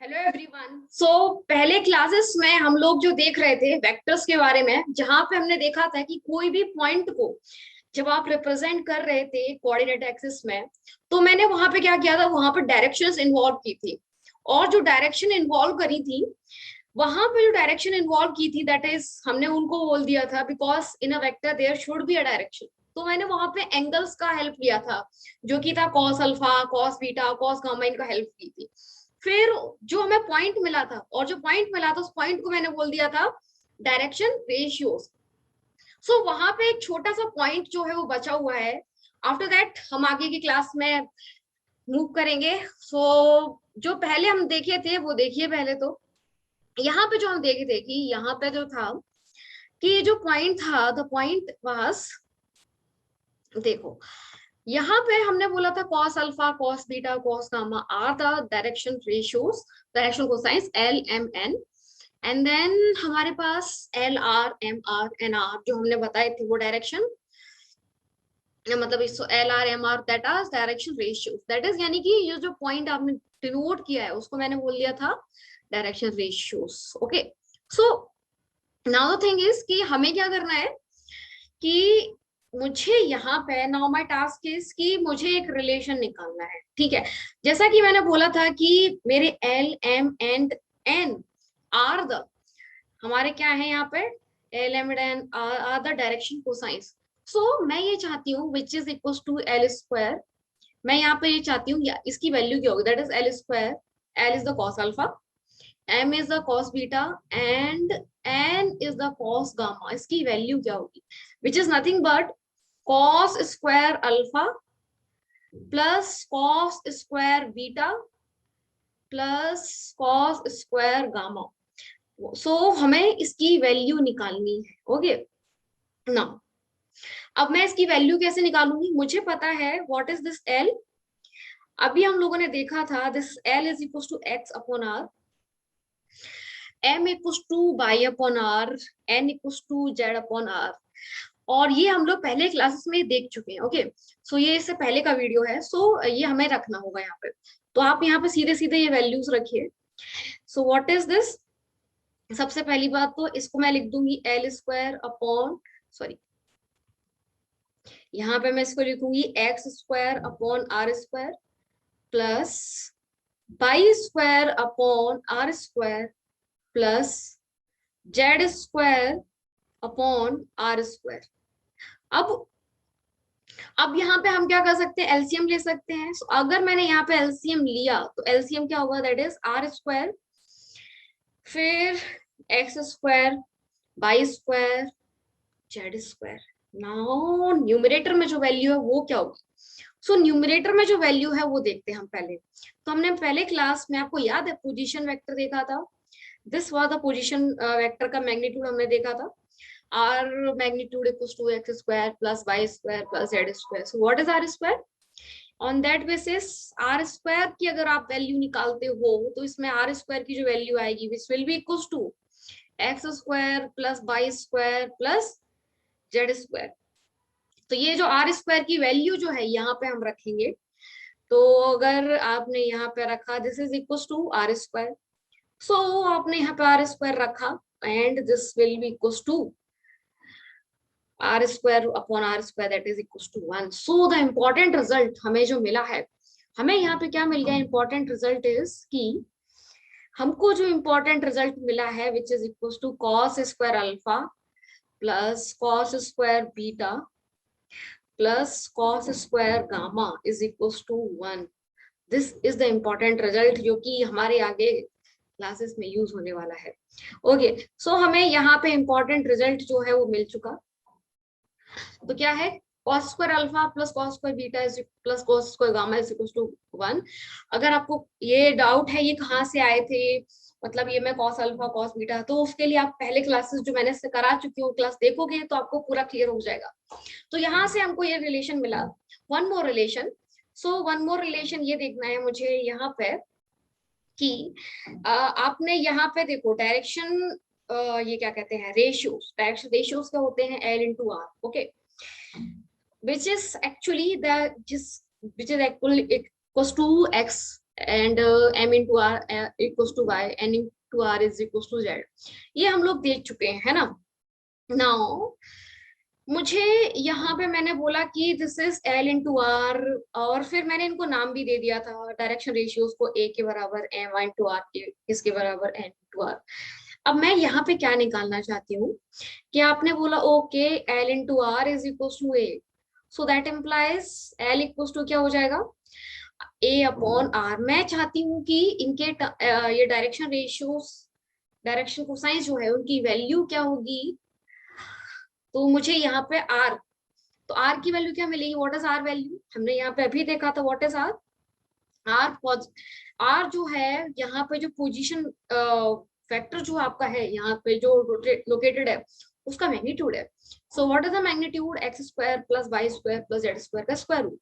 Hello everyone. पहले classes में हम लोग जो देख रहे थे वेक्टर्स के बारे में, जहां पे हमने देखा था कि कोई भी पॉइंट को जब आप रिप्रेजेंट कर रहे थे कोऑर्डिनेट एक्सिस में, तो मैंने वहां पे क्या किया था, वहां पे डायरेक्शंस इन्वॉल्व की थी। और जो डायरेक्शन इन्वॉल्व करी थी, वहां पे जो डायरेक्शन इन्वॉल्व की थी, दैट इज हमने उनको बोल दिया था because in a vector there should be a direction. तो मैंने वहां पे एंगल्स का हेल्प लिया था, जो कि था cos alpha, cos beta, cos gamma, इनका हेल्प की थी। फिर जो हमें पॉइंट मिला था, और जो पॉइंट मिला था उस पॉइंट को मैंने बोल दिया था डायरेक्शन रेशियोज। वहां पे एक छोटा सा पॉइंट जो है वो बचा हुआ है। आफ्टर दैट हम आगे की क्लास में मूव करेंगे। जो पहले हम देखे थे वो देखिए। पहले तो यहाँ पे जो हम देखे थे कि यहाँ पे जो था कि जो पॉइंट था, द पॉइंट वाज, देखो यहाँ पे हमने बोला था cos alpha, cos beta, cos gamma are the direction ratios, direction cosines l m n. And then हमारे पास l r m r n r जो हमने बताए थे वो डायरेक्शन, मतलब इस l r m r that are direction ratios, that is यानी कि ये जो पॉइंट आपने डिनोट किया है उसको मैंने बोल दिया था direction ratios. Okay, so now the thing is कि हमें क्या करना है कि मुझे यहाँ पे नाउ माय टास्क इज कि मुझे एक रिलेशन निकालना है। ठीक है, जैसा कि मैंने बोला था कि मेरे l m and n r the, हमारे क्या है यहाँ पे, l m and n r the direction cosines. मैं ये चाहती हूँ which is equal to l square. मैं यहाँ पे ये चाहती हूँ इसकी वैल्यू क्या होगी, that is L square. L is the cos alpha, m is the cos beta and n is the cos gamma। इसकी वैल्यू क्या होगी, which is nothing but cos square alpha plus cos square beta plus cos square gamma। हमें इसकी value निकालनी है। Okay, ना अब मैं इसकी वैल्यू कैसे निकालूंगी, मुझे पता है व्हाट इज दिस l। अभी हम लोगों ने देखा था this l is equal to x upon r, m equal to by upon r, n equal to z upon r. और ये हम लोग पहले क्लासेस में देख चुके हैं। ओके, ये इससे पहले का वीडियो है। ये हमें रखना होगा यहाँ पे। तो आप यहाँ पे सीधे सीधे ये वैल्यूज रखिए। व्हाट इज दिस, सबसे पहली बात तो इसको मैं लिख दूंगी एल स्क्वायर अपॉन, सॉरी, यहाँ पे मैं इसको लिखूंगी x square upon r square plus by square upon r square plus z square upon r square. अब अब यहाँ पे हम क्या कर सकते हैं, एलसीएम ले सकते हैं। अगर मैंने यहाँ पे एलसीएम लिया तो एलसीएम क्या होगा, दैट इज आर स्क्वायर, फिर x square, by square, Z square. Now numerator में जो वैल्यू है वो क्या होगी। न्यूमरेटर में जो वैल्यू है वो देखते हैं हम पहले। तो हमने पहले क्लास में, आपको याद है, पोजीशन वेक्टर देखा था। This was the position vector का मैग्नीट्यूड हमने देखा था, r magnitude equals to x square plus y square plus z square। So what is r square? On that basis r square की अगर आप वैल्यू निकालते हो तो इसमें r square की जो वैल्यू आएगी which will be equals to x square plus y square plus z square। तो ये जो r square की वैल्यू जो है यहाँ पे हम रखेंगे। तो अगर आपने यहाँ पे रखा this is equal to r square, आपने यहाँ पे आर स्क्वायर रखा and this will be equal to r square upon r square that is equal to 1। The important result हमें जो मिला है, हमें यहाँ पे क्या मिल गया, इम्पोर्टेंट रिजल्ट इज कि हमको जो इम्पोर्टेंट रिजल्ट मिला है which is equal to cos square alpha plus cos square beta plus cos square gamma is equal to 1। This is the important result जो कि हमारे आगे क्लासेस में यूज होने वाला है। ओके, हमें यहाँ पे इम्पोर्टेंट रिजल्ट जो है वो मिल चुका। तो क्या है, cos square alpha plus cos square beta is plus cos square gamma is equal to 1। अगर आपको ये डाउट है ये कहाँ से आए थे, मतलब ये मैं cos अल्फा cos बीटा, तो उसके लिए आप पहले क्लासेस जो मैंने से करा चुकी हूँ क्लास देखोगे तो आपको पूरा क्लियर हो जाएगा। तो यहाँ से हमको ये रिलेशन मिला, one more relation. One more relation ये देखना है मुझे यहाँ पे कि आपने यहाँ पे देखो डायरेक्शन, ये क्या कहते हैं, रेशियोज। डायरेक्शन रेशियोज क्या होते हैं, l into r. Okay, which is actually the just which is equals to x and m into r equals to y, n into r is equals to z. ये हम लोग देख चुके हैं, है ना। नाउ मुझे यहाँ पे मैंने बोला कि this is l into r, और फिर मैंने इनको नाम भी दे दिया था डायरेक्शन रेशियोज को, ए के बराबर एम इंटू आर के, इसके बराबर एन इंटू आर। अब मैं यहाँ पे क्या निकालना चाहती हूँ कि आपने बोला okay l into r is equal to a, so that implies l equal to क्या हो जाएगा, ए अपॉन आर। मैं चाहती हूँ कि इनके ये डायरेक्शन रेशियोज, डायरेक्शन कोसाइंस जो है उनकी वैल्यू क्या होगी। तो मुझे यहाँ पे आर, तो आर की वैल्यू क्या मिलेगी, व्हाट इज आर वैल्यू, हमने यहाँ पे अभी देखा था what is r. R r जो है यहाँ पे जो पोजीशन वेक्टर जो आपका है यहाँ पे जो लोकेटेड है उसका मैग्नीट्यूड है। So what is the magnitude, x square plus y square plus z square का स्क्वायर रूट।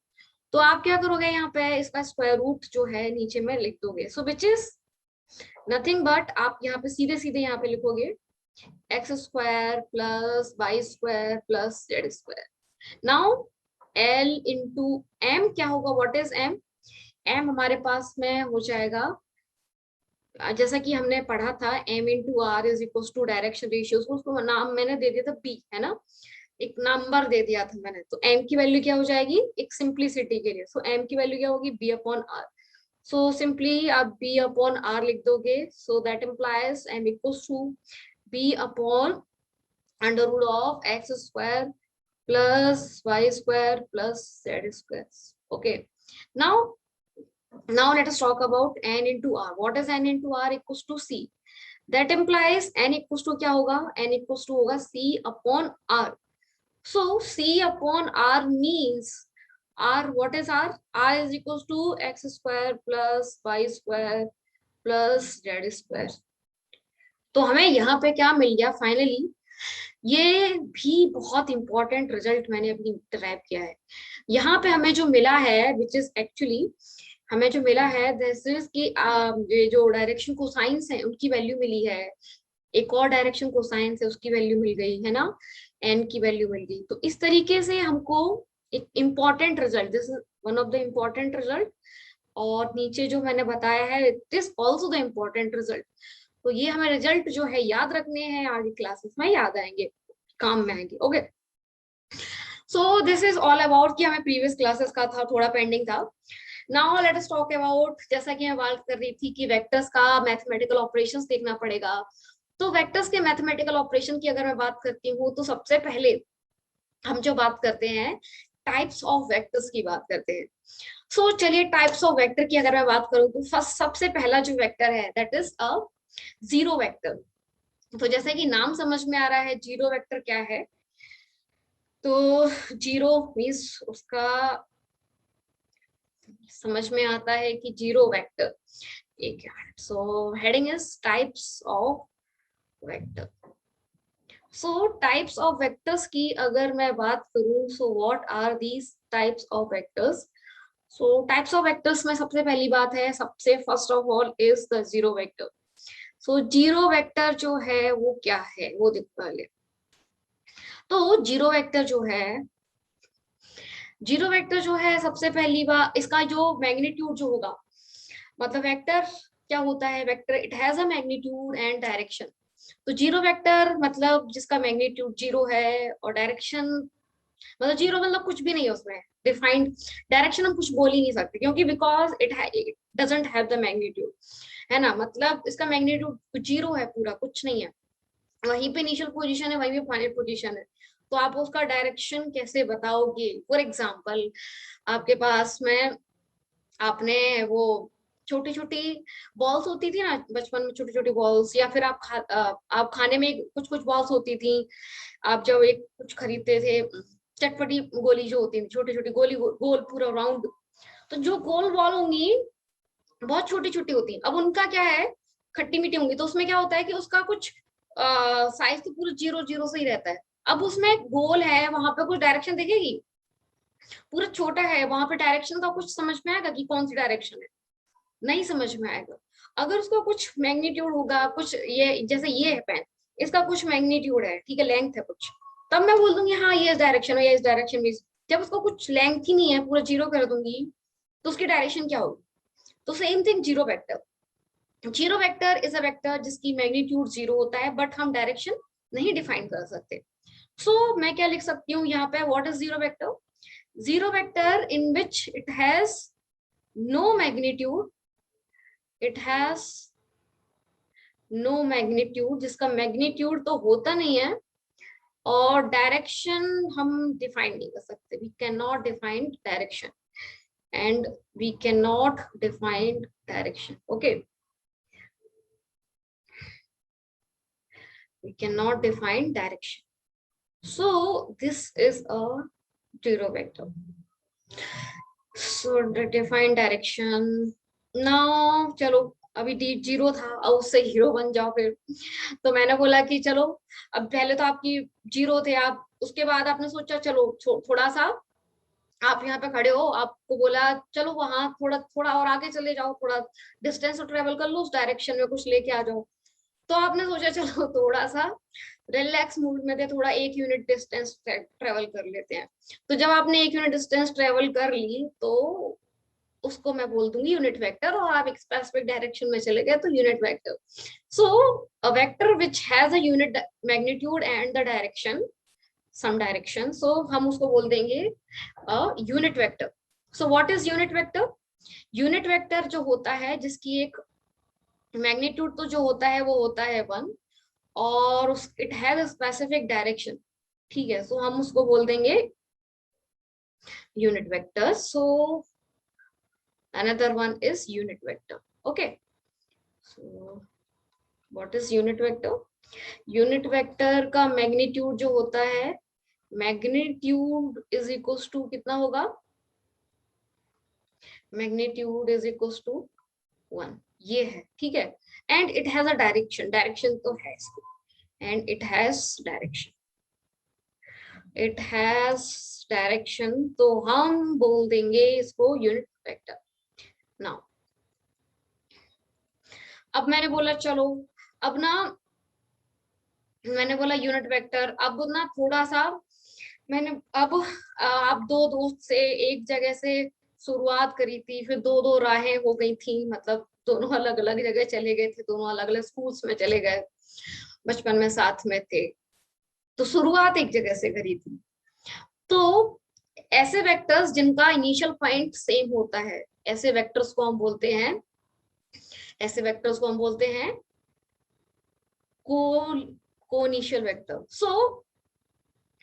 तो आप क्या करोगे यहाँ पे इसका स्क्वायर रूट जो है नीचे में लिख दोगे, so which is nothing but आप यहाँ पे सीधे सीधे यहाँ पे लिखोगे x square plus y square plus z square. Now l into m क्या होगा, व्हाट इज एम, एम हमारे पास में हो जाएगा जैसा कि हमने पढ़ा था m into r is equal to direction ratio, उसको नाम मैंने दे दिया था बी, है ना, एक नंबर दे दिया था मैंने। तो एम की वैल्यू क्या हो जाएगी, एक सिंप्लिसिटी के लिए, सो एम की वैल्यू क्या होगी, b upon r. So simply आप बी अपॉन आर लिख दोगे, so that implies m equals to b upon under root of x square plus y square plus z square. Okay, now let us talk about n into r. What is n into r equals to c, that implies n equals to क्या होगा, n equals to होगा c upon r. So c upon r means r, what is r, r is equals to x square plus y square plus z square. तो हमें यहाँ पे क्या मिल गया finally, ये भी बहुत इंपॉर्टेंट रिजल्ट मैंने अभी ड्राइव किया है। यहाँ पे हमें जो मिला है विच इज एक्चुअली, हमें जो मिला है दिस इज कि ये जो डायरेक्शन कोसाइंस है उनकी वैल्यू मिली है, एक और डायरेक्शन कोसाइंस है उसकी वैल्यू मिल गई है ना, एन की वैल्यू मिल गई। तो इस तरीके से हमको एक important result, this is one of the important result, और नीचे जो मैंने बताया है this also the important result. तो ये हमें रिजल्ट जो है याद रखने हैं, आगे क्लासेस में याद आएंगे, काम में आएंगे। Okay, so this is all about कि हमें प्रीवियस क्लासेस का था, थोड़ा पेंडिंग था। Now let us talk about, जैसा कि मैं बात कर रही थी कि वेक्टर्स का मैथमेटिकल ऑपरेशंस देखना पड़ेगा। तो वेक्टर्स के मैथमेटिकल ऑपरेशन की अगर मैं बात करती हूँ तो सबसे पहले हम जो बात करते हैं टाइप्स ऑफ वेक्टर्स की बात करते हैं। सो चलिए टाइप्स ऑफ वेक्टर की अगर मैं बात करूँ तो फर्स्ट सबसे पहला जो वेक्टर है that is a zero vector. तो जैसे कि नाम समझ में आ रहा है जीरो वेक्टर क्या है, तो जीरो मीन्स उसका समझ में आता है कि जीरो वेक्टर, एक so heading is types of vector. So types of vectors की अगर मैं बात करूं, so what are these types of vectors. So types of vectors में सबसे पहली बात है, सबसे first of all is the zero vector. So zero vector जो है वो क्या है वो देखो पहले। तो जीरो वेक्टर जो है, जीरो वेक्टर जो है सबसे पहली बार इसका जो मैग्नीट्यूड जो होगा, मतलब वेक्टर क्या होता है, vector it has a magnitude and direction. तो जीरो वेक्टर मतलब जिसका मैग्नीट्यूड जीरो है और डायरेक्शन, मतलब जीरो मतलब कुछ भी नहीं है उसमें डिफाइंड, डायरेक्शन हम कुछ बोल ही नहीं सकते क्योंकि because it doesn't have the magnitude, है ना, मतलब इसका मैग्नीट्यूड जीरो है, पूरा कुछ नहीं है, वहीं पे इनिशियल पोजीशन है वहीं पे फाइनल पोजीशन है। तो आप उसका डायरेक्शन कैसे बताओगे, फॉर एग्जाम्पल आपके पास में आपने वो छोटी छोटी बॉल्स होती थी ना बचपन में, छोटी छोटी बॉल्स, या फिर आप खाने में कुछ कुछ बॉल्स होती थी, आप जब एक कुछ खरीदते थे, चटपटी गोली जो होती थी, छोटी छोटी गोली गोल पूरा राउंड, तो जो गोल बॉल होंगी बहुत छोटी छोटी होती है, अब उनका क्या है खट्टी मीठी होंगी, तो उसमें क्या होता है कि उसका कुछ साइज तो पूरा जीरो जीरो से ही रहता है। अब उसमें गोल है वहां पे कुछ डायरेक्शन दिखेगी, पूरा छोटा है वहां पे डायरेक्शन का कुछ समझ में आएगा कि कौन सी डायरेक्शन है, नहीं समझ में आएगा। अगर उसका कुछ मैग्नीट्यूड होगा, कुछ ये जैसे ये है पेन, इसका कुछ मैग्नीट्यूड है, ठीक है, लेंथ है कुछ, तब मैं बोल दूंगी हाँ ये इस डायरेक्शन है, ये इस डायरेक्शन में। जब उसको कुछ लेंथ ही नहीं है, पूरा जीरो कर दूंगी, तो उसकी डायरेक्शन क्या होगी, तो same thing zero vector, zero vector is a vector जिसकी मैग्नीट्यूड जीरो होता है बट हम डायरेक्शन नहीं डिफाइन कर सकते। सो मैं क्या लिख सकती हूँ यहाँ पे, what is zero vector? Zero vector in which it has no magnitude, it has no magnitude, जिसका मैग्नीट्यूड तो होता नहीं है, और डायरेक्शन हम डिफाइन नहीं कर सकते, we can not define direction, and we can not define direction, okay, we cannot define direction. So this is a zero vector. So define direction. Now चलो अभी जीरो था, अब उससे हीरो बन जाओ फिर। तो मैंने बोला कि चलो अब पहले तो आपकी जीरो थे आप, उसके बाद आपने सोचा चलो थोड़ा सा आप यहाँ पे खड़े हो, आपको बोला चलो वहां थोड़ा थोड़ा और आगे चले जाओ, थोड़ा डिस्टेंस ट्रेवल कर लो, उस डायरेक्शन में कुछ लेके आ जाओ। तो आपने सोचा चलो थोड़ा सा रिलैक्स मूड में थे, थोड़ा एक यूनिट डिस्टेंस ट्रेवल कर लेते हैं। तो जब आपने एक यूनिट डिस्टेंस ट्रेवल कर ली तो उसको मैं बोल दूंगी यूनिट वेक्टर, और आप एक स्पेसिफिक डायरेक्शन में चले गए तो unit vector. So a vector which has a unit magnitude and the direction, some direction, so हम उसको बोल देंगे unit vector. So what is unit vector? Unit vector जो होता है जिसकी एक मैग्नीट्यूड तो जो होता है वो होता है 1, और it has a specific direction, ठीक है, सो हम उसको बोल देंगे unit vector. So another one is unit vector, okay. So what is unit vector? Unit vector का मैग्नीट्यूड जो होता है, मैग्नीट्यूड इज इक्वल्स टू कितना होगा? मैग्नीट्यूड इज इक्वल्स टू 1, ये है, ठीक है। And it has a direction, direction तो है इसको, and it has direction, it has direction, तो हम बोल देंगे इसको यूनिट वेक्टर। नाउ अब मैंने बोला चलो, अब ना मैंने बोला यूनिट वेक्टर, अब ना थोड़ा सा मैंने अब आप दो दोस्त से एक जगह से शुरुआत करी थी, फिर दो दो राहें हो गई थी, मतलब दोनों अलग अलग जगह चले गए थे, दोनों अलग अलग स्कूल्स में चले गए, बचपन में साथ में थे, तो शुरुआत एक जगह से करी थी। तो ऐसे वेक्टर्स जिनका इनिशियल पॉइंट सेम होता है, ऐसे वेक्टर्स को हम बोलते हैं, ऐसे वेक्टर्स को हम बोलते हैं को initial vector. So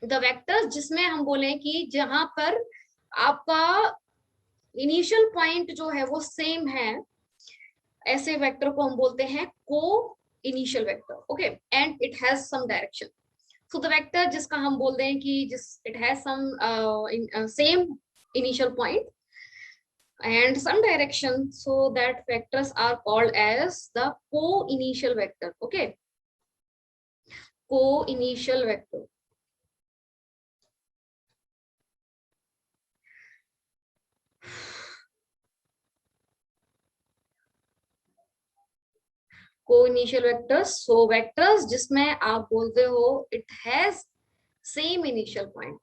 the vectors जिसमें हम बोले कि जहां पर आपका इनिशियल पॉइंट जो है वो सेम है, ऐसे वेक्टर को हम बोलते हैं को initial vector, okay, and it has some direction. So the vector जिसका हम बोलते हैं कि जिस it has some same initial point and some direction, so that vectors are called as the co-initial vector, okay, co-initial vector। co-initial vectors, so vectors जिसमें आप बोलते हो it has same initial point,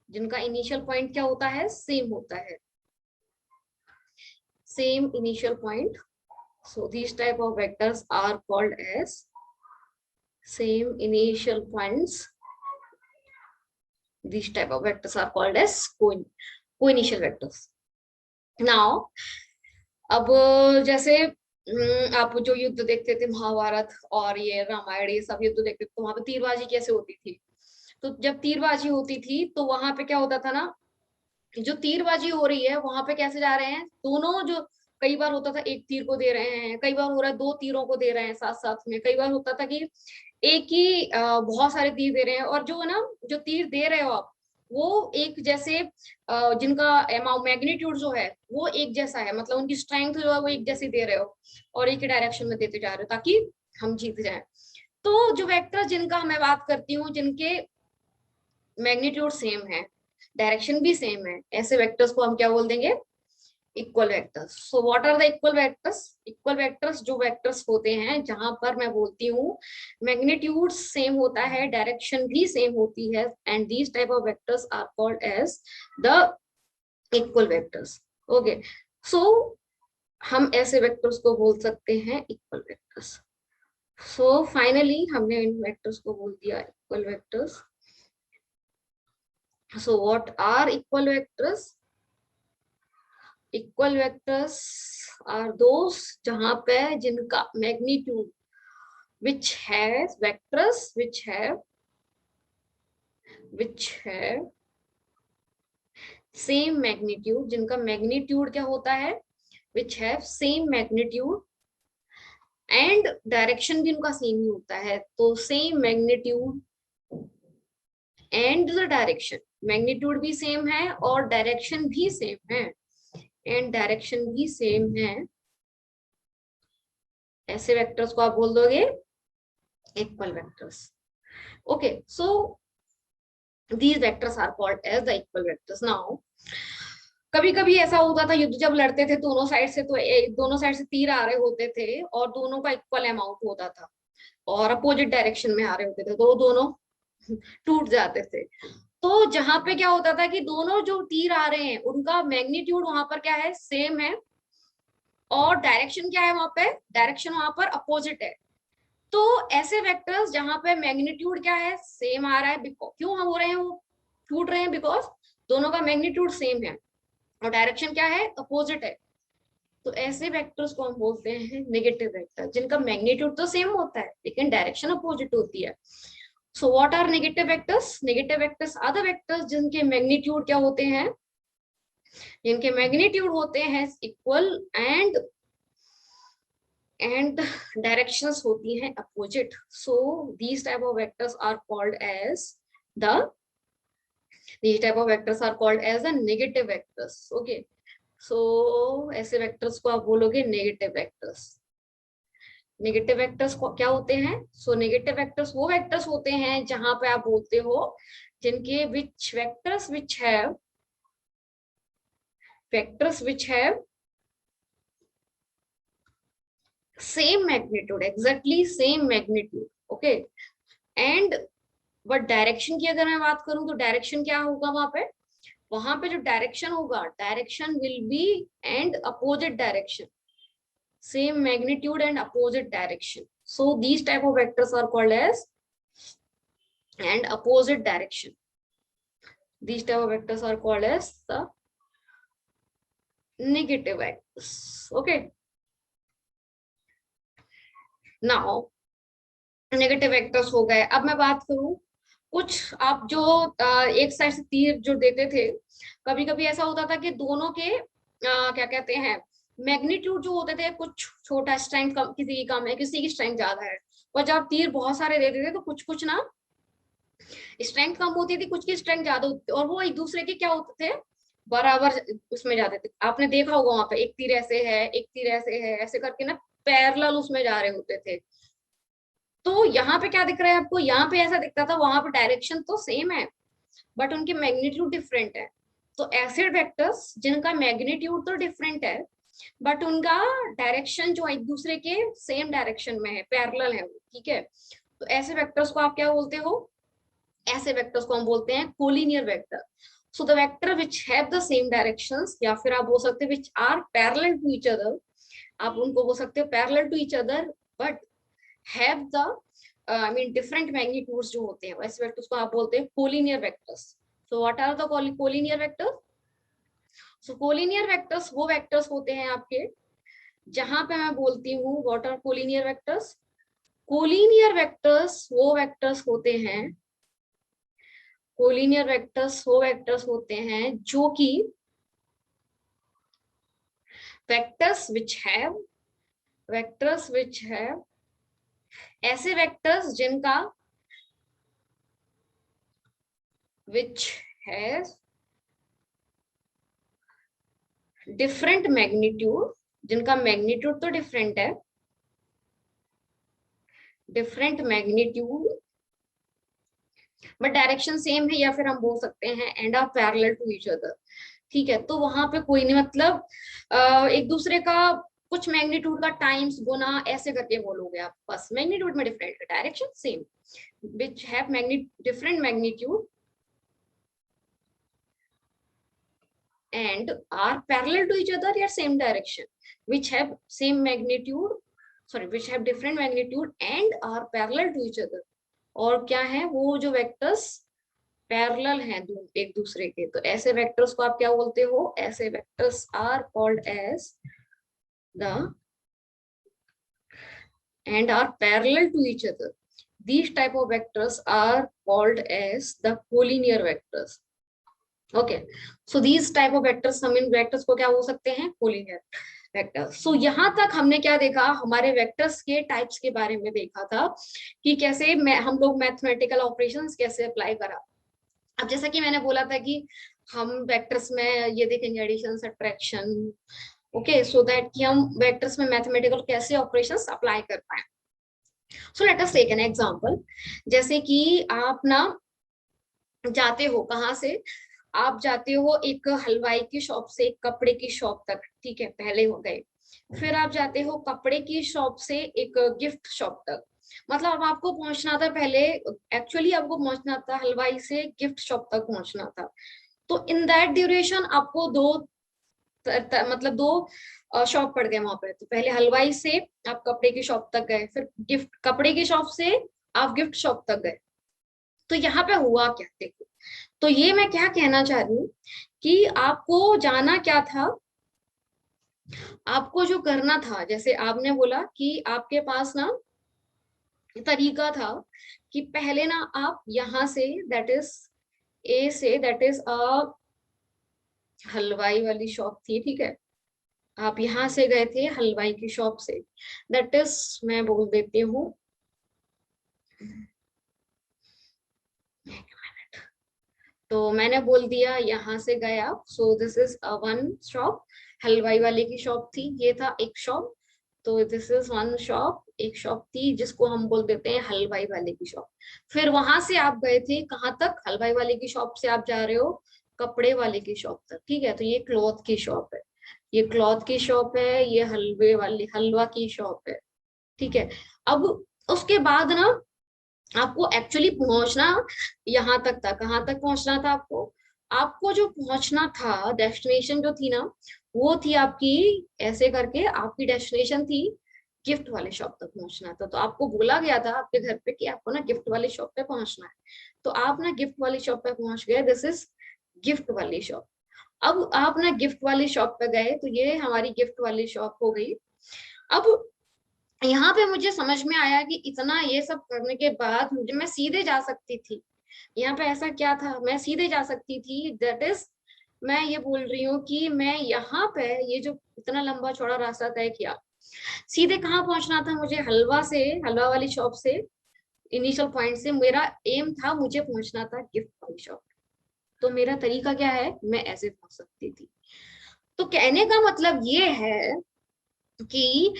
जिनका initial point क्या होता है, same होता है, same initial point, so these type of vectors are called as same initial points, these type of vectors are called as co-initial vectors। now अब जैसे आप जो युद्ध देखते थे महाभारत और ये रामायण, ये सब युद्ध देखते थे, तो वहां पे तीरबाजी कैसे होती थी? तो जब तीरबाजी होती थी तो वहां पे क्या होता था ना, जो तीरबाजी हो रही है वहां पे कैसे जा रहे हैं दोनों, जो कई बार होता था एक तीर को दे रहे हैं, कई बार हो रहा है दो तीरों को दे रहे हैं साथ साथ में, कई बार होता था कि एक ही बहुत सारे तीर दे रहे हैं, और जो ना जो तीर दे रहे हो आप वो एक जैसे जिनका मैग्नीट्यूड जो है वो एक जैसा है, मतलब उनकी स्ट्रेंथ जो है वो एक जैसी दे रहे हो और एक ही डायरेक्शन में देते जा रहे हो ताकि हम जीत जाएं। तो जो वेक्टर जिनका मैं बात करती हूँ, जिनके मैग्नीट्यूड सेम है, डायरेक्शन भी सेम है, ऐसे वेक्टर्स को हम क्या बोल देंगे, equal vectors. So what are the equal vectors? Equal vectors जो वेक्टर्स होते हैं जहां पर मैं बोलती हूँ मैग्नीट्यूड सेम होता है, डायरेक्शन भी सेम होती है, and these type of vectors are called as the equal vectors, okay. So हम ऐसे वेक्टर्स को बोल सकते हैं इक्वल वेक्टर्स। सो फाइनली हमने इन वेक्टर्स को बोल दिया equal vectors. So what are equal vectors? Equal vectors are those जहां पे जिनका magnitude which has vectors which have same magnitude, जिनका मैग्नीट्यूड क्या होता है, which have same magnitude and direction भी उनका सेम ही होता है। तो same magnitude and the direction, magnitude भी सेम है और डायरेक्शन भी सेम है, एंड डायरेक्शन भी सेम है, ऐसे वेक्टर्स को आप बोल दोगे equal vectors. Okay, so these vectors are called as the equal vectors. Now कभी कभी ऐसा होता था, युद्ध जब लड़ते थे दोनों साइड से, तो दोनों साइड से तीर आ रहे होते थे और दोनों का इक्वल अमाउंट होता था और अपोजिट डायरेक्शन में आ रहे होते थे, तो दोनों टूट जाते थे। तो जहां पे क्या होता था कि दोनों जो तीर आ रहे हैं उनका मैग्नीट्यूड वहां पर क्या है, सेम है, और डायरेक्शन क्या है वहां पे, डायरेक्शन वहां पर अपोजिट है। तो ऐसे वेक्टर्स जहां पे मैग्नीट्यूड क्या है, सेम आ रहा है, क्यों हम हो रहे हैं वो टूट रहे हैं, बिकॉज दोनों का मैग्नीट्यूड सेम है और डायरेक्शन क्या है, अपोजिट है। तो ऐसे वेक्टर्स को हम बोलते हैं नेगेटिव वेक्टर, जिनका मैग्नीट्यूड तो सेम होता है लेकिन डायरेक्शन अपोजिट होती है। So what are negative vectors? Negative vectors are the vectors जिनके मैग्नीट्यूड क्या होते हैं, जिनके मैग्नीट्यूड होते हैं इक्वल एंड डायरेक्शंस होती हैं opposite. So these type of vectors are called as the negative vectors. Okay, so ऐसे वेक्टर्स को आप बोलोगे नेगेटिव वेक्टर्स। नेगेटिव वेक्टर्स को क्या होते हैं? सो नेगेटिव वेक्टर्स वो वेक्टर्स होते हैं जहां पे आप बोलते हो जिनके vectors which have same magnitude, exactly same magnitude, okay, and but direction की अगर मैं बात करूं तो डायरेक्शन क्या होगा वहां पे जो डायरेक्शन होगा, direction will be and opposite direction, same magnitude and opposite direction. So these type of vectors are called as and opposite direction, these type of vectors are called as the negative vectors. Okay, now negative vectors हो गए। अब मैं बात करूं कुछ आप जो एक साइड से तीर जो देते थे, कभी कभी ऐसा होता था कि दोनों के क्या कहते हैं, मैग्नीट्यूड जो होते थे, कुछ छोटा स्ट्रेंथ कम, किसी की कम है, किसी की स्ट्रेंथ ज्यादा है, और जब तीर बहुत सारे देते थे तो कुछ कुछ ना स्ट्रेंथ कम होती थी, कुछ की स्ट्रेंथ ज्यादा होती थी, और वो एक दूसरे के क्या होते थे, बराबर उसमें जाते थे। आपने देखा होगा वहां पे एक तीर ऐसे है, एक तीर ऐसे है, ऐसे करके ना पैरेलल उसमें जा रहे होते थे। तो यहाँ पे क्या दिख रहा है आपको, यहाँ पे ऐसा दिखता था, वहां पे डायरेक्शन तो सेम है बट उनके मैग्नीट्यूड डिफरेंट है। तो एसिड वेक्टर्स जिनका मैग्नीट्यूड तो डिफरेंट है बट उनका डायरेक्शन जो एक दूसरे के सेम डायरेक्शन में है, पैरेलल है, ठीक है, तो ऐसे वेक्टर्स को आप क्या बोलते हो, ऐसे वेक्टर्स को हम बोलते हैं collinear vector. So the vector which have the same directions, या फिर आप बोल सकते हो which are parallel to each other, आप उनको बोल सकते हो parallel to each other but have the different magnitudes जो होते हैं, वैसे वेक्टर्स को आप बोलते हैं collinear vectors. So what are the collinear vectors? So collinear vectors वो वेक्टर्स होते हैं आपके जहां पे मैं बोलती हूँ what are collinear vectors. Collinear vectors वो वेक्टर्स होते हैं, कोलिनियर वेक्टर्स वो वेक्टर्स होते हैं जो कि वेक्टर्स विच हैव ऐसे वेक्टर्स जिनका which has different magnitude, जिनका मैग्नीट्यूड तो डिफरेंट है, different magnitude but direction same है, या फिर हम बोल सकते हैं and are parallel to each other. ठीक है, तो वहां पे कोई नहीं, मतलब एक दूसरे का कुछ मैग्नीट्यूड का टाइम्स गुना ऐसे करके बोलोगे आप, बस मैग्नीट्यूड में डिफरेंट है, direction same, which have different magnitude and are parallel to each other या same direction, which have same magnitude, sorry, which have different magnitude and are parallel to each other. और क्या है वो जो vectors parallel हैं एक दूसरे के, तो ऐसे वेक्टर्स को आप क्या बोलते हो, ऐसे vectors are called as the and are parallel to each other. These type of vectors are called as the collinear vectors. Okay, so these type of vectors, हम इन vectors को क्या बोल सकते हैं, collinear vectors. So यहाँ तक हमने क्या देखा, हमारे vectors के types के बारे में देखा था कि कैसे हम लोग mathematical operations कैसे apply करा. अब जैसा कि मैंने बोला था कि हम वेक्टर्स में ये देखेंगे addition, subtraction, okay, so that कि हम वेक्टर्स में मैथमेटिकल कैसे ऑपरेशंस अप्लाई कर पाए. So let us take an example. जैसे कि आप ना जाते हो, कहाँ से आप जाते हो, एक हलवाई की शॉप से एक कपड़े की शॉप तक, ठीक है, पहले हो गए. फिर आप जाते हो कपड़े की शॉप से एक गिफ्ट शॉप तक. मतलब अब आपको पहुंचना था पहले, एक्चुअली आपको पहुंचना था हलवाई से गिफ्ट शॉप तक पहुंचना था. तो इन दैट ड्यूरेशन आपको मतलब दो शॉप पड़ गए वहां पे. तो पहले हलवाई से आप कपड़े की शॉप तक गए, फिर गिफ्ट कपड़े की शॉप से आप गिफ्ट शॉप तक गए. तो यहाँ पे हुआ क्या, देखो, तो ये मैं क्या कहना चाह रही हूँ कि आपको जाना क्या था, आपको जो करना था, जैसे आपने बोला कि आपके पास ना तरीका था कि पहले ना आप यहाँ से, दैट इज ए से, दैट इज हलवाई वाली शॉप थी, ठीक है, आप यहाँ से गए थे हलवाई की शॉप से, दैट इज, मैं बोल देती हूँ, तो मैंने बोल दिया यहाँ से गया, सो दिस इज वन शॉप, हलवाई वाले की शॉप थी, ये था एक शॉप. तो दिस इज वन शॉप, एक शॉप थी जिसको हम बोल देते हैं हलवाई वाले की शॉप. फिर वहां से आप गए थे कहाँ तक, हलवाई वाले की शॉप से आप जा रहे हो कपड़े वाले की शॉप तक, ठीक है, तो ये क्लॉथ की शॉप है, ये क्लॉथ की शॉप है, ये हलवे वाली हलवा की शॉप है, ठीक है. अब उसके बाद ना आपको एक्चुअली पहुंचना यहाँ तक था, कहाँ तक पहुंचना था आपको, आपको जो पहुंचना था, डेस्टिनेशन जो थी ना, वो थी आपकी, ऐसे करके आपकी डेस्टिनेशन थी गिफ्ट वाले शॉप तक पहुंचना था. तो आपको बोला गया था आपके घर पे कि आपको ना गिफ्ट वाली शॉप पे पहुंचना है. तो आप ना गिफ्ट वाली शॉप पे पहुंच गए, दिस इज गिफ्ट वाली शॉप. अब आप ना गिफ्ट वाली शॉप पे गए, तो ये हमारी गिफ्ट वाली शॉप हो गई. अब यहाँ पे मुझे समझ में आया कि इतना ये सब करने के बाद मुझे, मैं सीधे जा सकती थी. यहाँ पे ऐसा क्या था, मैं सीधे जा सकती थी, दैट इज, मैं ये बोल रही हूँ कि मैं यहाँ पे ये जो इतना लंबा चौड़ा रास्ता तय किया, सीधे कहाँ पहुंचना था मुझे, हलवा से, हलवा वाली शॉप से, इनिशियल पॉइंट से मेरा एम था, मुझे पहुंचना था गिफ्ट वाली शॉप. तो मेरा तरीका क्या है, मैं ऐसे पहुंच सकती थी. तो कहने का मतलब ये है कि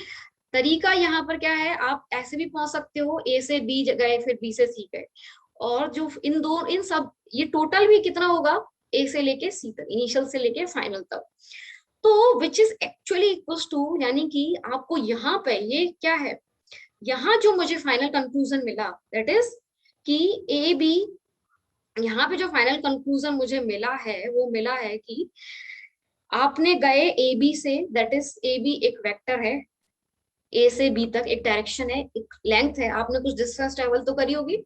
तरीका यहाँ पर क्या है, आप ऐसे भी पहुंच सकते हो, ए से बी गए, फिर बी से सी गए, और जो इन दो, इन सब, ये टोटल भी कितना होगा, ए से लेके सी तक, इनिशियल से लेके फाइनल तक. तो which is actually equals to, यानी कि आपको यहाँ पे ये क्या है, यहाँ जो मुझे फाइनल कंक्लूजन मिला, दैट इज कि ए बी, यहाँ पे जो फाइनल कंक्लूजन मुझे मिला है वो मिला है कि आपने गए ए बी से, दैट इज ए बी एक वेक्टर है, ए से बी तक एक डायरेक्शन है, एक लेंथ है, आपने कुछ डिस्टेंस ट्रेवल तो करी होगी.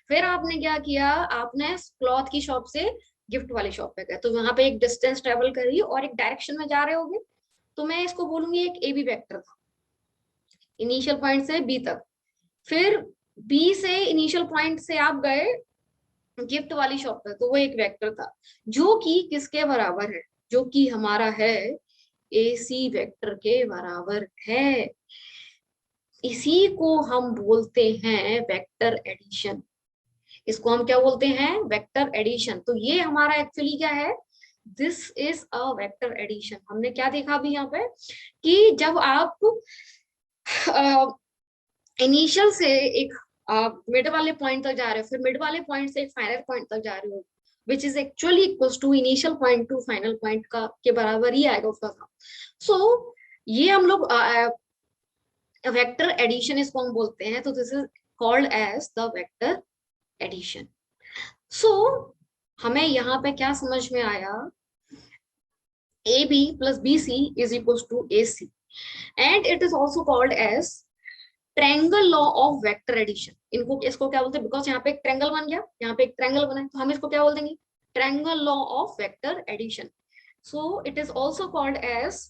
फिर आपने क्या किया, आपने क्लॉथ की शॉप से गिफ्ट वाली शॉप पे गए, तो वहां पे एक डिस्टेंस ट्रेवल करी और एक डायरेक्शन में जा रहे होगे, तो मैं इसको बोलूंगी एक ए बी वेक्टर था, इनिशियल पॉइंट से बी तक. फिर बी से इनिशियल पॉइंट से आप गए गिफ्ट वाली शॉप तक, तो वो एक वेक्टर था, जो कि किसके बराबर है, जो कि हमारा है ए सी वेक्टर के बराबर है. इसी को हम बोलते हैं वेक्टर एडिशन. इसको हम क्या बोलते हैं, वेक्टर एडिशन. तो ये हमारा एक्चुअली क्या है, this is a vector addition. हमने क्या देखा अभी यहाँ पे कि जब आप इनिशियल से एक मिड वाले पॉइंट तक जा रहे हो, फिर मिड वाले पॉइंट से एक फाइनल पॉइंट तक जा रहे हो, which is actually equals to initial point to final point का के बराबर ही आएगा उसका काम. सो ये हम लोग वेक्टर एडिशन इसको हम बोलते हैं. तो this is called as the vector addition. So हमें यहाँ पे क्या समझ में आया AB plus BC is equals to AC, and it is also called as triangle law of vector addition. इनको इसको क्या बोलते हैं, बिकॉज यहाँ पे एक ट्रायंगल बन गया, यहाँ पे एक ट्रायंगल बना है, तो हम इसको क्या बोल देंगे, triangle law of vector addition. So it is also called as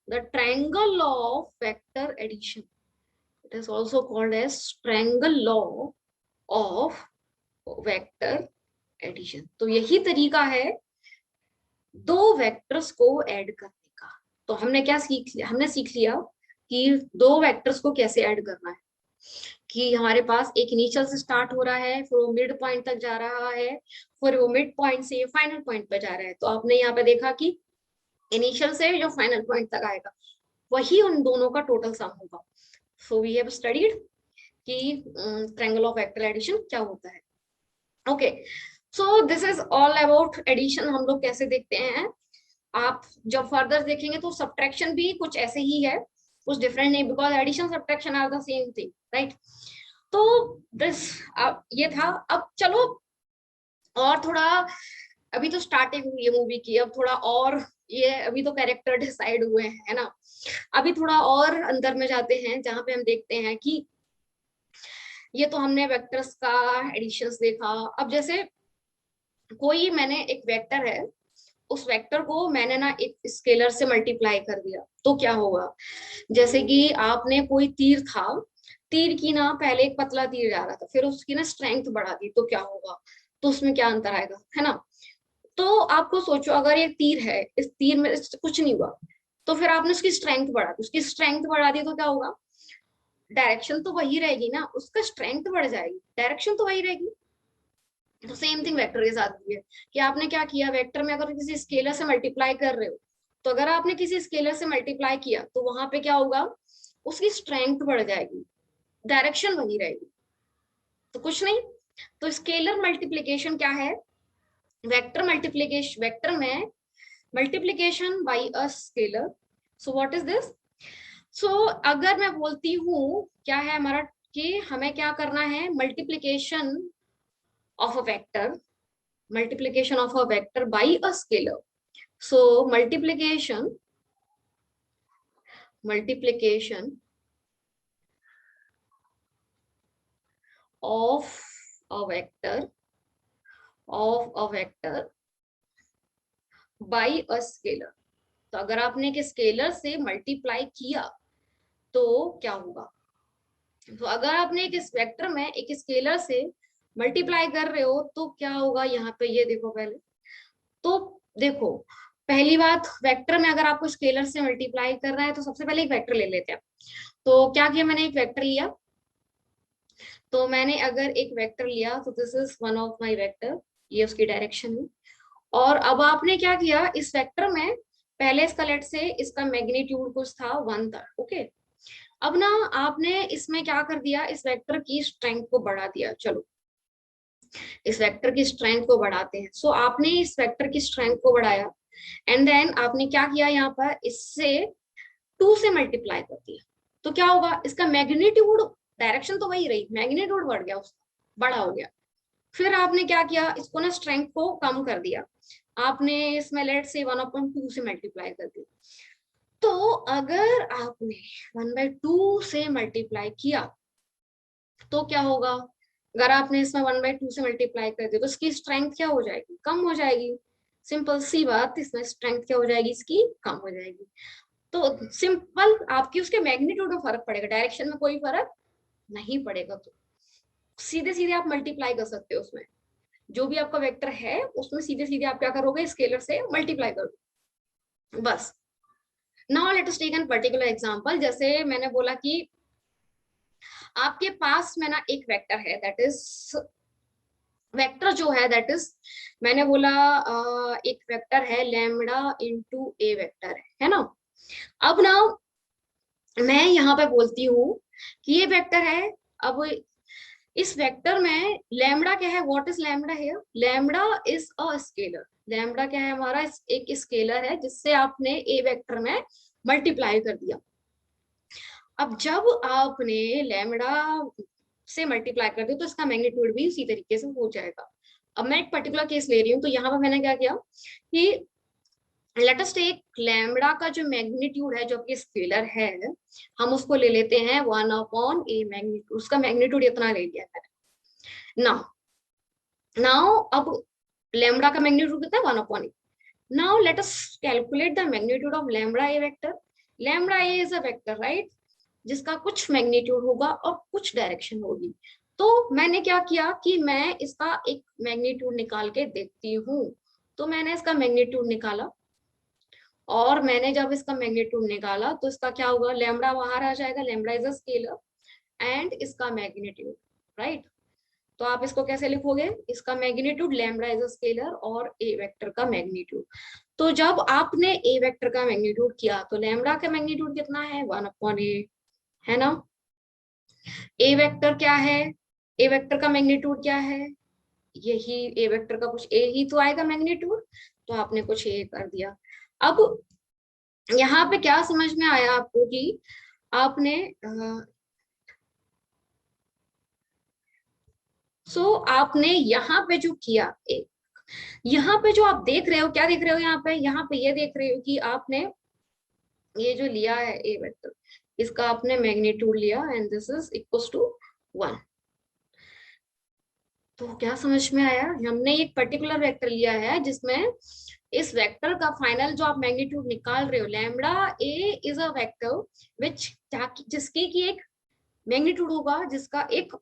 the triangle law of vector addition. It is also called as triangle law of vector addition. तो यही तरीका है दो वेक्टर्स को ऐड करने का। तो हमने क्या सीख लिया, हमने सीख लिया कि दो वेक्टर्स को कैसे ऐड करना है, कि हमारे पास एक इनिशियल से स्टार्ट हो रहा है, फिर वो मिड पॉइंट तक जा रहा है, फिर वो मिड पॉइंट से फाइनल पॉइंट पे जा रहा है। तो आपने यहाँ पे देखा कि इनिशियल से जो फाइनल पॉइंट तक आएगा वही उन दोनों का टोटल सम होगा। सो वी हैव स्टडीड कि ट्रायंगल ऑफ वेक्टर एडिशन क्या होता है। Okay, so this is all about addition. हम लोग कैसे देखते हैं, आप जब फर्दर देखेंगे तो सब्ट्रैक्शन भी कुछ ऐसे ही है, कुछ डिफरेंट नहीं, because addition subtraction are the same thing, right. तो दिस ये था। अब चलो और थोड़ा, अभी तो स्टार्टिंग हुई है मूवी की, अब थोड़ा और ये अभी तो कैरेक्टर डिसाइड हुए हैं, है ना। अभी थोड़ा और अंदर में जाते हैं, जहां पे हम देखते हैं कि ये तो हमने वेक्टर्स का एडिशंस देखा। अब जैसे कोई, मैंने एक वेक्टर है, उस वेक्टर को मैंने ना एक स्केलर से मल्टीप्लाई कर दिया, तो क्या होगा, जैसे कि आपने कोई तीर था, तीर की ना पहले एक पतला तीर जा रहा था, फिर उसकी ना स्ट्रेंथ बढ़ा दी, तो क्या होगा, तो उसमें क्या अंतर आएगा, है ना। तो आपको सोचो, अगर ये तीर है, इस तीर में कुछ नहीं हुआ, तो फिर आपने उसकी स्ट्रेंथ बढ़ा दी, उसकी स्ट्रेंथ बढ़ा दी तो क्या होगा, डायरेक्शन तो वही रहेगी ना, उसका स्ट्रेंथ बढ़ जाएगी, डायरेक्शन तो वही रहेगी। तो सेम थिंग वेक्टर के साथ भी है, कि आपने क्या किया, वेक्टर में अगर किसी स्केलर से मल्टीप्लाई कर रहे हो, तो अगर आपने किसी स्केलर से मल्टीप्लाई किया तो वहां पे क्या होगा, उसकी स्ट्रेंथ बढ़ जाएगी, डायरेक्शन वही रहेगी, तो कुछ नहीं। तो स्केलर मल्टीप्लीकेशन क्या है, वेक्टर मल्टीप्लीकेशन, वेक्टर में multiplication by a scalar. So what is this, so अगर मैं बोलती हूँ क्या है हमारा, कि हमें क्या करना है, multiplication of a vector, multiplication of a vector by a scalar. So multiplication of a vector by a scalar. तो अगर आपने एक स्केलर से मल्टीप्लाई किया तो क्या होगा, तो अगर आपने एक इस वेक्टर में एक स्केलर से मल्टीप्लाई कर रहे हो तो क्या होगा, यहाँ पे ये देखो पहले, तो देखो पहली बात, वेक्टर में अगर आपको स्केलर से मल्टीप्लाई करना है तो सबसे पहले एक वेक्टर ले लेते हैं। तो क्या किया, मैंने एक वेक्टर लिया, तो मैंने अगर एक वेक्टर लिया तो this is one of my vector, ये उसकी डायरेक्शन है। और अब आपने क्या किया, इस वेक्टर में पहले इसका लेट से इसका मैग्नीट्यूड कुछ था 1 था, ओके। अब ना आपने इसमें क्या कर दिया, इस वेक्टर की स्ट्रेंथ को बढ़ा दिया, चलो इस वेक्टर की स्ट्रेंथ को बढ़ाते हैं। सो आपने इस वेक्टर की स्ट्रेंथ को बढ़ाया, एंड देन आपने क्या किया, यहाँ पर इससे 2 से मल्टीप्लाई कर दिया, तो क्या होगा, इसका मैग्नीट्यूड, डायरेक्शन तो वही रही, मैग्नीट्यूड बढ़ गया, उसका बड़ा हो गया। फिर आपने क्या किया, इसको ना स्ट्रेंथ को कम कर दिया, आपने इसमें लेट से 1/2 से मल्टीप्लाई कर दिया। तो अगर आपने 1/2 से मल्टीप्लाई किया तो क्या होगा, अगर आपने इसमें 1/2 से मल्टीप्लाई कर दिया तो इसकी स्ट्रेंथ क्या हो जाएगी, कम हो जाएगी। सिंपल सी बात, इसमें स्ट्रेंथ क्या हो जाएगी, इसकी कम हो जाएगी। तो सिंपल, आपकी उसके मैग्नीट्यूड में फर्क पड़ेगा, डायरेक्शन में कोई फर्क नहीं पड़ेगा। तो सीधे सीधे आप मल्टीप्लाई कर सकते हो, उसमें जो भी आपका वेक्टर है उसमें सीधे सीधे आप क्या करोगे, स्केलर से मल्टीप्लाई करोगे, बस। Now let us take an particular example. जैसे मैंने बोला कि आपके पास में ना एक वेक्टर है, दैट इज वेक्टर जो है, दैट इज मैंने बोला एक वेक्टर है लैम्डा इंटू ए वेक्टर है ना। अब ना मैं यहाँ पे बोलती हूँ कि ये वेक्टर है, अब इस वेक्टर में लैम्डा क्या है, what is lambda here, lambda is a scalar. Lambda क्या है हमारा, एक स्केलर है जिससे आपने ए वेक्टर में मल्टीप्लाई कर दिया। अब जब आपने लैम्डा से मल्टीप्लाई कर दिया तो इसका मैग्नीट्यूड भी उसी तरीके से हो जाएगा। अब मैं एक पर्टिकुलर केस ले रही हूँ, तो यहाँ पर मैंने क्या किया कि लेट अस टेक लैम्बडा का जो मैग्नीट्यूड है, जो आपके स्केलर है, हम उसको ले लेते हैं 1/a मैग्नीट्यूड, उसका मैग्नीट्यूड इतना ले लिया है। नाउ नाउ अब लैम्बडा का मैग्नीट्यूड कितना है, 1/a। Now let us calculate the magnitude of lambda A vector. Lambda A is a vector, right, जिसका कुछ मैग्नीट्यूड होगा और कुछ डायरेक्शन होगी। तो मैंने क्या किया कि मैं इसका एक मैग्नीट्यूड निकाल के देखती हूँ। तो मैंने इसका मैग्नीट्यूड निकाला, और मैंने जब इसका मैग्नीट्यूड निकाला तो इसका क्या होगा, लैम्बडा बाहर आ जाएगा, lambda is a scalar, and इसका मैग्नीट्यूड, राइट। तो आप इसको कैसे लिखोगे, इसका magnitude, lambda is a scalar, और ए वेक्टर का मैग्नीट्यूड। तो जब आपने ए वेक्टर का मैग्नीट्यूड किया तो लैम्बडा का मैग्नीट्यूड कितना है, 1/a, है ना। ए वेक्टर क्या है, ए वेक्टर का मैग्नीट्यूड क्या है, यही ए वेक्टर का कुछ ए ही तो आएगा मैग्नीट्यूड, तो आपने कुछ ए कर दिया। अब यहाँ पे क्या समझ में आया आपको कि आपने आपने यहाँ पे जो किया, यहाँ पे जो आप देख रहे हो, क्या देख रहे हो यहाँ पे ये देख रहे हो कि आपने ये जो लिया है ए वेक्टर, इसका आपने मैग्नीट्यूड लिया, and this is equals to 1। तो क्या समझ में आया, हमने एक पर्टिकुलर वेक्टर लिया है जिसमें इस वेक्टर का फाइनल जो आप मैग्नीट्यूड निकाल रहे हो, lambda A is a vector विच, जिसकी की एक मैग्नीट्यूड होगा, जिसका एक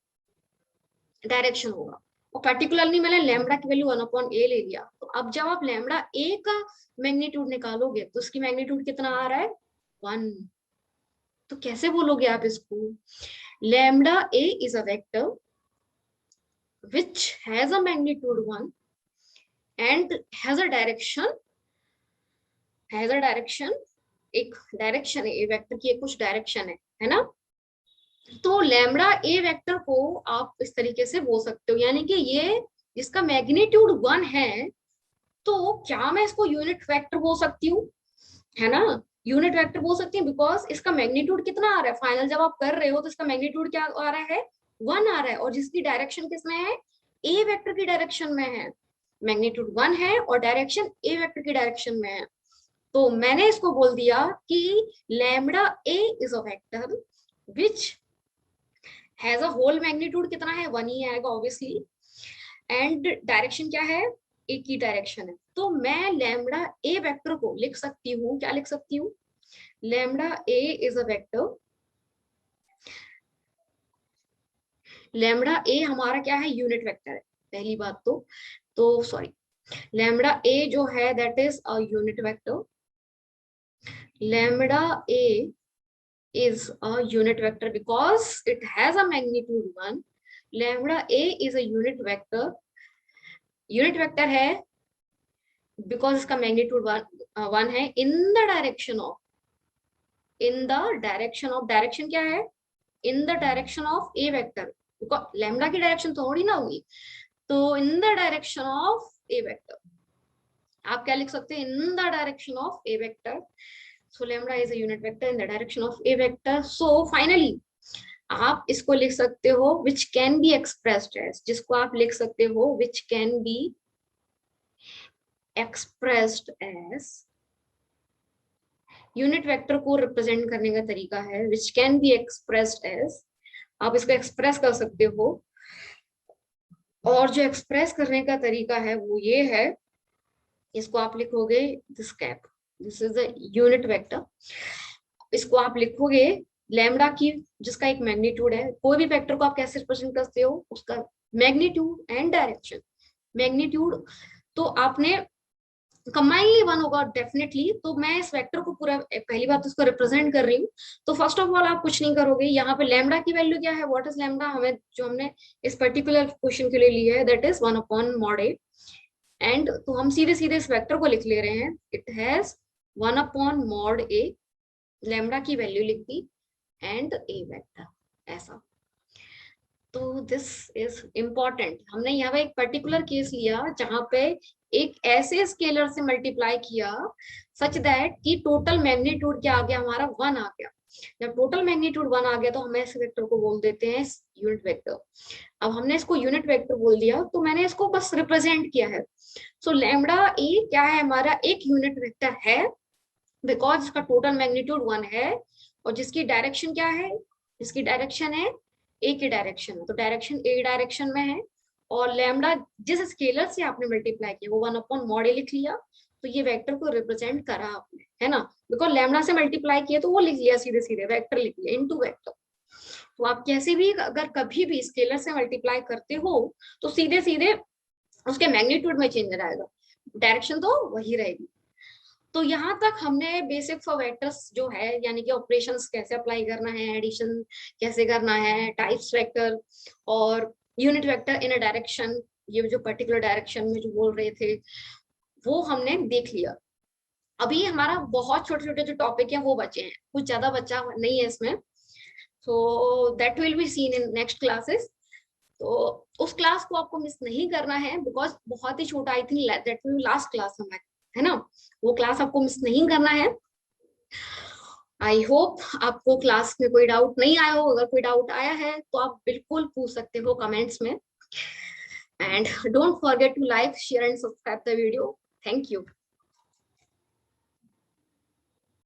डायरेक्शन होगा, और पर्टिकुलरली मैंने लैम्बडा की वैल्यू 1/a ले लिया। तो अब जब आप लैम्बडा ए का मैग्नीट्यूड निकालोगे तो उसकी मैग्नीट्यूड कितना आ रहा है, 1। तो कैसे बोलोगे आप इसको, lambda A is a vector which has a magnitude 1 and has a direction, एक डायरेक्शन है, ए वेक्टर की एक कुछ डायरेक्शन है ना। तो लैम्बडा ए वेक्टर को आप इस तरीके से बोल सकते हो, यानी कि ये इसका मैग्नीट्यूड 1 है, तो क्या मैं इसको यूनिट वेक्टर बोल सकती हूँ, है ना। यूनिट वेक्टर बोल सकती हूँ बिकॉज इसका मैग्नीट्यूड कितना आ रहा है, फाइनल जब आप कर रहे हो तो इसका मैग्नीट्यूड क्या आ रहा है, 1 आ रहा है, और जिसकी डायरेक्शन किसमें है, ए वेक्टर की डायरेक्शन में है। मैग्नीट्यूड 1 है और डायरेक्शन ए वेक्टर की डायरेक्शन में है। तो मैंने इसको बोल दिया कि lambda A is a vector which has a whole magnitude कितना है, 1 ही आएगा ऑब्वियसली, एंड डायरेक्शन क्या है, एक ही डायरेक्शन है। तो मैं लैम्बडा ए वेक्टर को लिख सकती हूँ, क्या लिख सकती हूँ, lambda A is a vector, lambda A हमारा क्या है, यूनिट वेक्टर है, पहली बात तो सॉरी, लैम्बडा ए जो है that is a unit vector, lambda A is a unit vector because it has a magnitude 1. Lambda a is a unit vector. Unit vector है because इसका magnitude 1 है, in the direction of, direction क्या है, in the direction of a vector, because lambda की direction थोड़ी ना होगी, तो in the direction of a vector आप क्या लिख सकते हैं, in the direction of a vector. So lambda is a unit vector in the direction of a vector. So finally आप इसको लिख सकते हो which can be expressed as, जिसको आप लिख सकते हो which can be expressed as, unit vector को रिप्रेजेंट करने का तरीका है which can be expressed as, आप इसको एक्सप्रेस कर सकते हो, और जो एक्सप्रेस करने का तरीका है वो ये है, इसको आप लिखोगे this cap, this is the unit vector, इसको आप लिखोगे लैम्बडा की, जिसका एक मैग्नीट्यूड है, कोई भी वेक्टर को आप कैसे रिप्रेजेंट करते हो, उसका मैग्नीट्यूड एंड डायरेक्शन, मैग्नीट्यूड तो आपने कंबाइनली 1 होगा डेफिनेटली। तो मैं इस वेक्टर को पूरा, पहली बात उसको रिप्रेजेंट कर रही हूँ, तो फर्स्ट ऑफ ऑल आप कुछ नहीं करोगे, यहाँ पे लैम्बडा की वैल्यू क्या है, व्हाट इज लैम्बडा, हमें जो हमने इस पर्टिकुलर क्वेश्चन के लिए ली है that is 1/mod a, and तो हम सीधे सीधे इस वेक्टर को लिख ले रहे हैं, it has 1/mod a, lambda की वैल्यू लिख दी, एंड ए वेक्टर, ऐसा। तो दिस इज इम्पोर्टेंट, हमने यहाँ पे एक पर्टिकुलर केस लिया जहां पे एक ऐसे स्केलर से मल्टीप्लाई किया सच दैट कि टोटल मैग्नीट्यूड क्या आ गया हमारा, 1 आ गया, जब टोटल मैग्नीट्यूड 1 आ गया तो हमें इस वेक्टर को बोल देते हैं यूनिट वेक्टर। अब हमने इसको यूनिट वेक्टर बोल दिया तो मैंने इसको बस रिप्रेजेंट किया है। सो लैम्बडा ई क्या है, हमारा एक यूनिट वेक्टर है, बिकॉज इसका टोटल मैग्नीट्यूड 1 है और जिसकी डायरेक्शन क्या है, इसकी डायरेक्शन है ए की डायरेक्शन, तो डायरेक्शन ए डायरेक्शन में है। और लैम्डा जिस स्केलर से आपने मल्टीप्लाई किया वो 1/mod लिख लिया, तो ये वेक्टर को रिप्रेजेंट करा आपने, है ना, बिकॉज लैम्डा से मल्टीप्लाई किया तो वो लिख लिया, सीधे सीधे वेक्टर लिख लिया इनटू वेक्टर। तो आप कैसे भी अगर कभी भी स्केलर से मल्टीप्लाई करते हो तो सीधे सीधे उसके मैग्नीट्यूड में चेंज आएगा, डायरेक्शन तो वही रहेगी। तो यहाँ तक हमने बेसिक्स ऑफ वेक्टर्स जो है, यानी कि ऑपरेशंस कैसे अप्लाई करना है, एडिशन कैसे करना है, टाइप्स वेक्टर और unit vector in a direction, ये जो पर्टिकुलर डायरेक्शन में जो बोल रहे थे वो हमने देख लिया। अभी हमारा बहुत छोटे छोटे जो टॉपिक है वो बचे हैं, कुछ ज्यादा बचा नहीं है इसमें, so that will be seen in next classes. तो उस क्लास को आपको मिस नहीं करना है, बिकॉज बहुत ही छोटा, I think that will last class हमारी, है ना, वो क्लास आपको मिस नहीं करना है। आई होप आपको क्लास में कोई डाउट नहीं आया हो, अगर कोई डाउट आया है तो आप बिल्कुल पूछ सकते हो कमेंट्स में। And don't forget to like, share and subscribe the video. Thank you.